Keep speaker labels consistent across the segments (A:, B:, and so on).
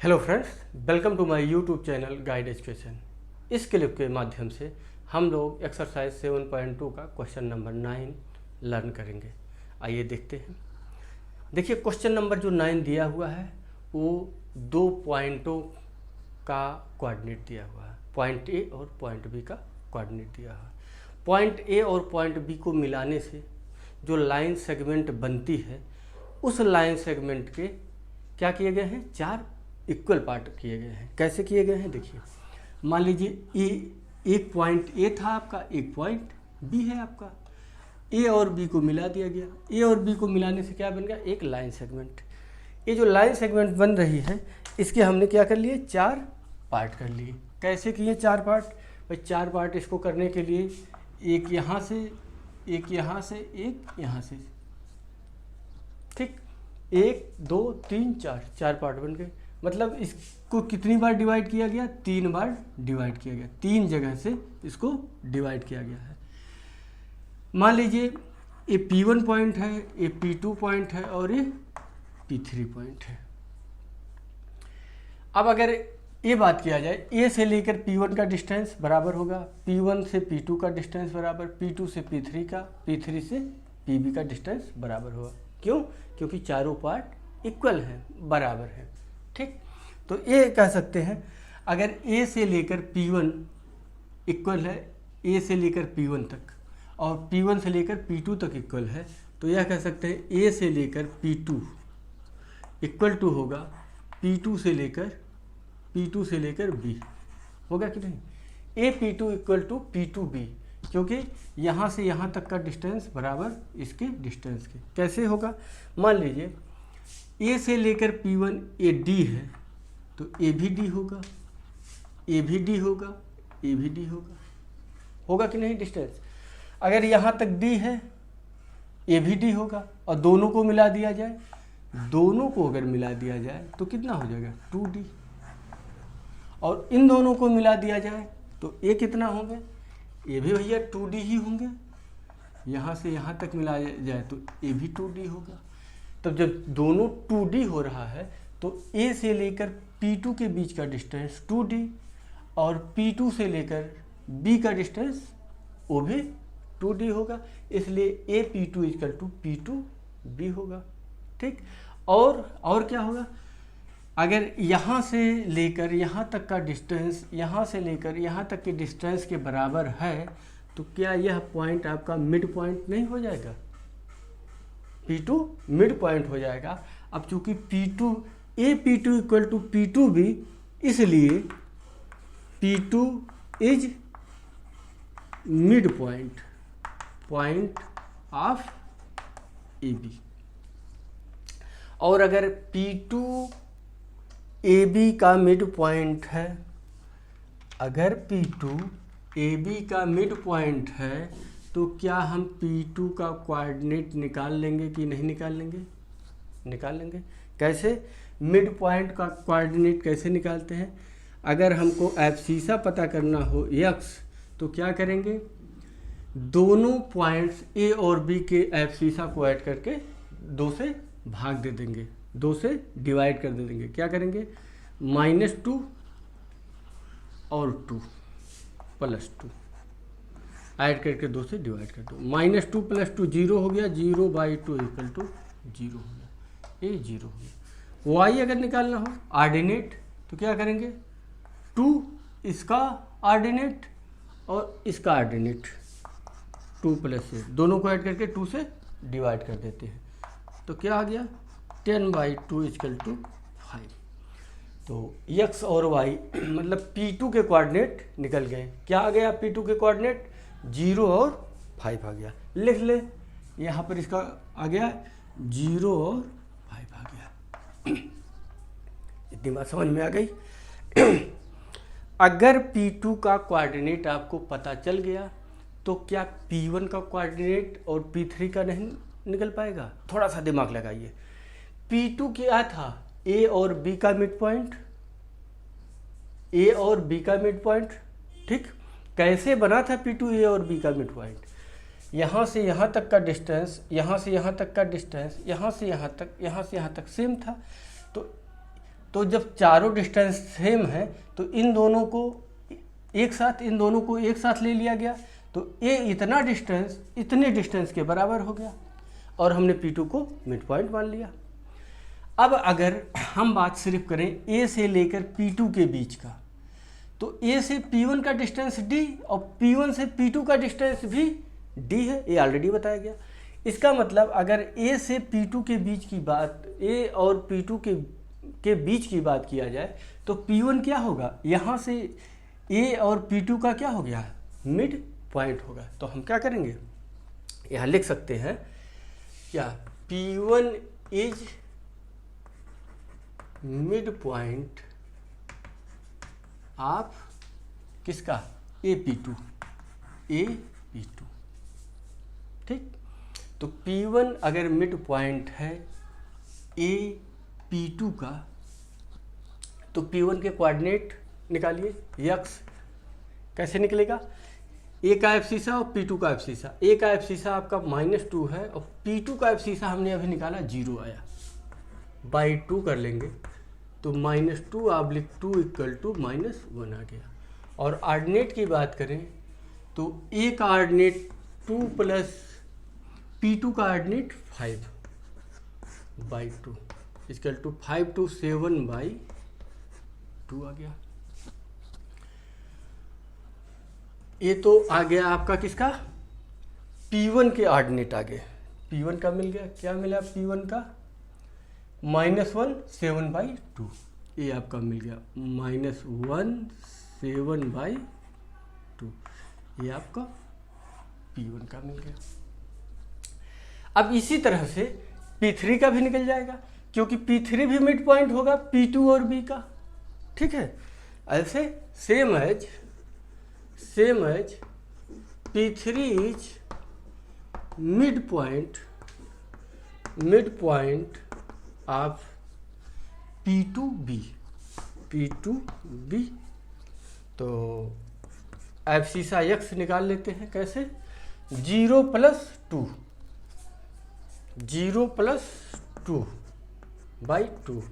A: Hello friends, welcome to my YouTube channel guide education. इस clip के माध्यम से हम लोग एक्सरसाइज 7.2 का क्वेश्चन नंबर 9 लर्न करेंगे। आइए देखते हैं। देखिए, क्वेश्चन नंबर जो 9 दिया हुआ है वो 2 पॉइंटों का कोऑर्डिनेट दिया हुआ है। पॉइंट ए और पॉइंट बी का कोऑर्डिनेट दिया हुआ है। पॉइंट ए और पॉइंट बी को मिलाने से जो लाइन सेगमेंट बनती है, उस लाइन सेगमेंट के क्या किए गए हैं, 4 इक्वल पार्ट किए गए हैं। कैसे किए गए हैं देखिए, मान लीजिए एक पॉइंट ए था आपका, एक पॉइंट बी है आपका। ए और बी को मिला दिया गया। ए और बी को मिलाने से क्या बन गया, एक लाइन सेगमेंट। ये जो लाइन सेगमेंट बन रही है, इसके हमने क्या कर लिए, 4 पार्ट कर लिए। कैसे किए 4 पार्ट भाई? 4 पार्ट इसको करने के लिए एक यहाँ से, एक यहाँ से, एक यहाँ से, ठीक, 1 2 3 4 पार्ट बन गए। मतलब इसको कितनी बार डिवाइड किया गया, 3 बार डिवाइड किया गया। 3 जगह से इसको डिवाइड किया गया है। मान लीजिए ये P1 पॉइंट है, ये P2 पॉइंट है और ये P3 पॉइंट है। अब अगर ये बात किया जाए, ए से लेकर P1 का डिस्टेंस बराबर होगा P1 से P2 का डिस्टेंस बराबर P2 से P3 का, P3 से PB का डिस्टेंस बराबर होगा। क्यों? क्योंकि चारों पार्ट इक्वल हैं, बराबर हैं। ठीक, तो ये कह सकते हैं अगर ए से लेकर P1 इक्वल है, ए से लेकर P1 तक और P1 से लेकर P2 तक इक्वल है, तो यह कह सकते हैं ए से लेकर P2 इक्वल टू होगा P2 से लेकर B। होगा कि नहीं? ए P2 इक्वल टू P2B, क्योंकि यहाँ से यहाँ तक का डिस्टेंस बराबर इसके डिस्टेंस के। कैसे होगा? मान लीजिए ए से लेकर P1 ए डी है, तो ए भी डी होगा, ए भी डी होगा, ए भी डी होगा। होगा कि नहीं डिस्टेंस? अगर यहाँ तक डी है, ए भी डी होगा। और दोनों को मिला दिया जाए, दोनों को अगर मिला दिया जाए तो कितना हो जाएगा, 2D। और इन दोनों को मिला दिया जाए तो ए कितना होंगे, ए भी भैया 2D ही होंगे। यहाँ से यहाँ तक मिलाया जाए तो ए भी 2D होगा। तब जब दोनों 2D हो रहा है तो ए से लेकर P2 के बीच का डिस्टेंस 2D और P2 से लेकर B का डिस्टेंस वो भी 2D होगा। इसलिए ए P2 इक्वल टू P2B होगा। ठीक, और क्या होगा, अगर यहाँ से लेकर यहाँ तक का डिस्टेंस, यहाँ से लेकर यहाँ तक के डिस्टेंस के बराबर है, तो क्या यह पॉइंट आपका मिड पॉइंट नहीं हो जाएगा? P2 मिड पॉइंट हो जाएगा। अब चूंकि P2 इक्वल टू P2B, इसलिए P2 is mid point of AB। और अगर P2 AB का मिड पॉइंट है, अगर P2 AB का मिड पॉइंट है, तो क्या हम P2 का कोऑर्डिनेट निकाल लेंगे कि नहीं निकाल लेंगे? निकाल लेंगे। कैसे? मिड पॉइंट का कोऑर्डिनेट कैसे निकालते हैं? अगर हमको एब्सीसा पता करना हो x, तो क्या करेंगे, दोनों पॉइंट्स A और B के एब्सीसा को ऐड करके 2 से भाग दे देंगे, 2 से डिवाइड कर दे देंगे। क्या करेंगे, -2 और 2 + 2 ऐड करके 2 से डिवाइड कर दो। -2 + 2 0 हो गया, 0/2 इक्वल टू 0 हो गया, ये 0 हो गया। वाई अगर निकालना हो आर्डिनेट, तो क्या करेंगे, 2 इसका आर्डिनेट और इसका आर्डिनेट, 2 + 8 दोनों को ऐड करके 2 से डिवाइड कर देते हैं। तो क्या आ गया, 10/2 इक्वल टू 5। तो x और y मतलब P2 के कोऑर्डिनेट निकल गए। क्या आ गया P2 के कोऑर्डिनेट, 0 और 5 आ गया। लिख ले, यहाँ पर इसका आ गया 0 और 5 आ गया। इतनी बात समझ में आ गई? अगर P2 का कोऑर्डिनेट आपको पता चल गया, तो क्या P1 का कोऑर्डिनेट और P3 का नहीं निकल पाएगा? थोड़ा सा दिमाग लगाइए। P2 क्या था, A और B का मिड पॉइंट, A और B का मिड पॉइंट। ठीक, कैसे बना था P2 A और B का मिड पॉइंट? यहाँ से यहाँ तक का डिस्टेंस, यहाँ से यहाँ तक का डिस्टेंस, यहाँ से यहाँ तक, यहाँ से यहाँ तक सेम था। तो तो जब चारों डिस्टेंस सेम है तो इन दोनों को एक साथ ले लिया गया, तो ये इतना डिस्टेंस इतने डिस्टेंस के बराबर हो गया और हमने P2 को मिड पॉइंट मान लिया। अब अगर हम बात सिर्फ करें A से लेकर P2 के बीच का, तो A से P1 का डिस्टेंस D और P1 से P2 का डिस्टेंस भी D है, ये ऑलरेडी बताया गया। इसका मतलब अगर A से P2 के बीच की बात, A और P2 के बीच की बात किया जाए तो P1 क्या होगा, यहाँ से A और P2 का क्या हो गया, मिड पॉइंट होगा। तो हम क्या करेंगे, यहाँ लिख सकते हैं क्या, P1 is mid point of किसका, AP2, ठीक। तो P1 अगर मिड पॉइंट है AP2 का, तो P1 के कोऑर्डिनेट निकालिए, x कैसे निकलेगा, A का एब्सिसा और P2 का एब्सिसा। A का एब्सिसा आपका -2 है और P2 का एब्सिसा हमने अभी निकाला 0 आया, बाई 2 कर लेंगे तो -2/2 = -1 आ गया। और ऑर्डिनेट की बात करें तो A का ऑर्डिनेट 2 प्लस P2 का ऑर्डिनेट 5/2 = 5 to 7/2 आ गया। ये तो आ गया आपका किसका, P1 के ऑर्डिनेट आ गए। P1 का मिल गया, क्या मिला P1 का, -1 7/2, ये आपका मिल गया -1 7/2, ये आपका P1 का मिल गया। अब इसी तरह से P3 का भी निकल जाएगा, क्योंकि P3 भी मिड पॉइंट होगा P2 और B का, ठीक है। ऐसे same as P3 is mid point of P2B। तो एब्सिसा x निकाल लेते हैं, कैसे, 0 + 2/2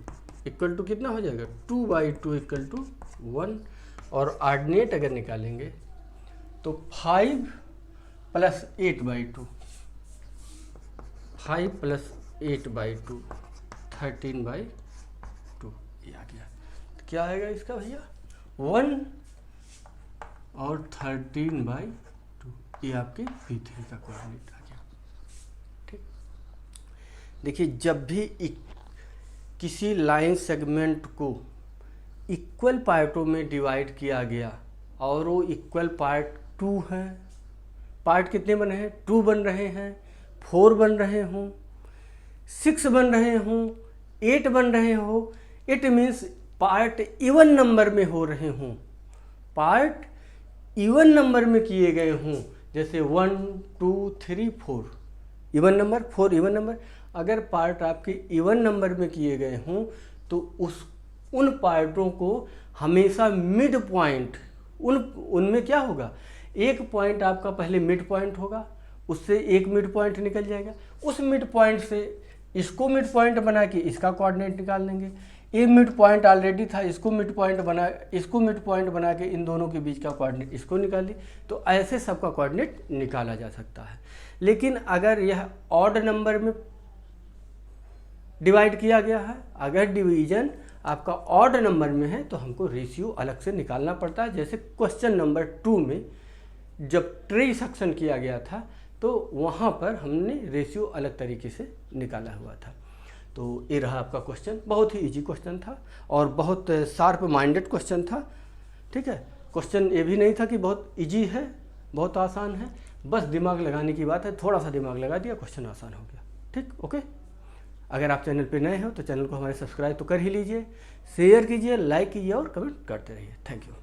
A: इक्वल टू कितना हो जाएगा, 2/2 = 1। और ऑर्डिनेट अगर निकालेंगे तो 5 + 8/2, 5 + 8/2 13/2, ये आ गया। तो क्या आएगा इसका भैया, 1 और 13/2, ये आपके P3 का कोऑर्डिनेट आ गया, ठीक। देखिए, जब भी किसी लाइन सेगमेंट को इक्वल पार्टों में डिवाइड किया गया और वो इक्वल पार्ट 2 हैं, पार्ट कितने बने हैं, 2 बन रहे हैं, 4 बन रहे हों, 6 बन रहे हों, 8 बन रहे हो, it means part even number में हो रहे हों, पार्ट इवन नंबर में किए गए हों, जैसे 1 2 3 4 इवन नंबर, 4 इवन नंबर। अगर पार्ट आपके इवन नंबर में किए गए हों तो उन पार्टों को हमेशा मिड पॉइंट, उनमें क्या होगा, एक पॉइंट आपका पहले मिड पॉइंट होगा, उससे एक मिड पॉइंट निकल जाएगा, उस मिड पॉइंट से इसको मिड पॉइंट बना के इसका कोऑर्डिनेट निकाल लेंगे। ये मिड पॉइंट ऑलरेडी था, इसको मिड पॉइंट बना के इन दोनों के बीच का कोऑर्डिनेट इसको निकाल ली। तो ऐसे सबका कोऑर्डिनेट निकाला जा सकता है। लेकिन अगर यह ऑड नंबर में डिवाइड किया गया है, अगर डिवीजन आपका ऑड नंबर में है तो हमको रेशियो अलग से निकालना पड़ता है। जैसे क्वेश्चन नंबर 2 में जब ट्री सेक्शन किया गया था तो वहाँ पर हमने रेशियो अलग तरीके से निकाला हुआ था। तो ये रहा आपका क्वेश्चन, बहुत ही इजी क्वेश्चन था और बहुत शार्प माइंडेड क्वेश्चन था, ठीक है। क्वेश्चन ये भी नहीं था कि बहुत इजी है, बहुत आसान है, बस दिमाग लगाने की बात है, थोड़ा सा दिमाग लगा दिया, क्वेश्चन आसान हो गया, ठीक, ओके। अगर आप चैनल पे नए हो तो चैनल को हमारे सब्सक्राइब तो कर ही लीजिए, शेयर कीजिए, लाइक कीजिए और कमेंट करते रहिए। Thank you.